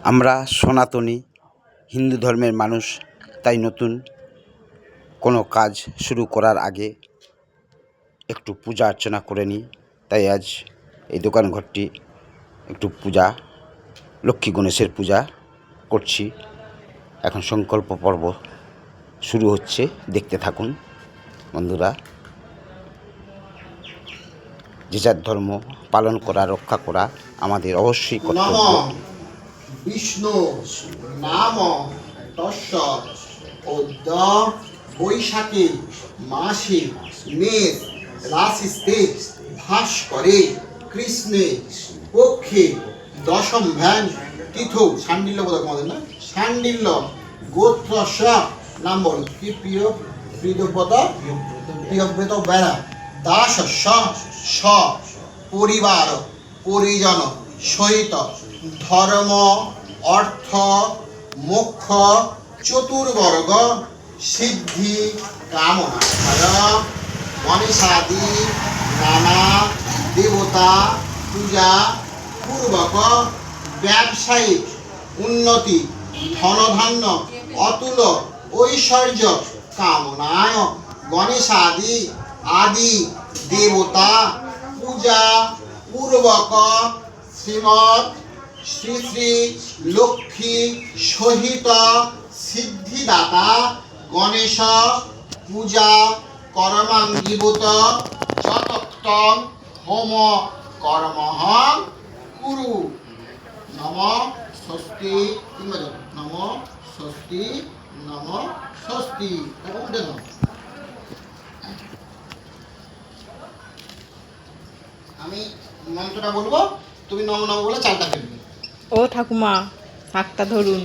আমরা সনাতনী হিন্দু ধর্মের মানুষ, তাই নতুন কোনো কাজ শুরু করার আগে একটু পূজা অর্চনা করে নিই। তাই আজ এই দোকান ঘরটি একটু পূজা, লক্ষ্মী গণেশের পূজা করছি। এখন সংকল্প পর্ব শুরু হচ্ছে, দেখতে থাকুন বন্ধুরা। যে যার ধর্ম পালন করা, রক্ষা করা আমাদের অবশ্যই কর্তব্য। বিষ্ণু নাম তস্য অদ্য বৈশাখী মাসে মেষ রাশিতে ভাস করে কৃষ্ণে পক্ষে দশম ভ্যান তীর্থ শাণ্ডিল্য বোধ আমাদের না শাণ্ডিল্য গোত্রস্য নাম বল কি প্রিয়ব্রত প্রিয়ব্রত বেড়া দাসস্য স পরিবার পরিজন সহিত ধর্ম অর্থ মোক্ষ চতুর্বর্গ সিদ্ধি কামনা গণেশাদি নানা দেবতা পূজা পূর্বক ব্যবসায়িক উন্নতি ধনধান্য অতুল ঐশ্বর্য কামনায় গণেশাদি আদি দেবতা পূজা পূর্বক শ্রীমৎ শ্রী শ্রী লক্ষ্মী সহিত সিদ্ধিদাতা গণেশ পূজা কর্মাঙ্গীভূত যতক্তম হোম কর্মঃ কুরু। নম স্বস্তি নম স্বস্তি নম স্বস্তি। আমি মন্ত্রটা বলবো, তুমি নম নম বলে চালটা ফেলবে। ও ঠাকুমা শাকটা ধরুন।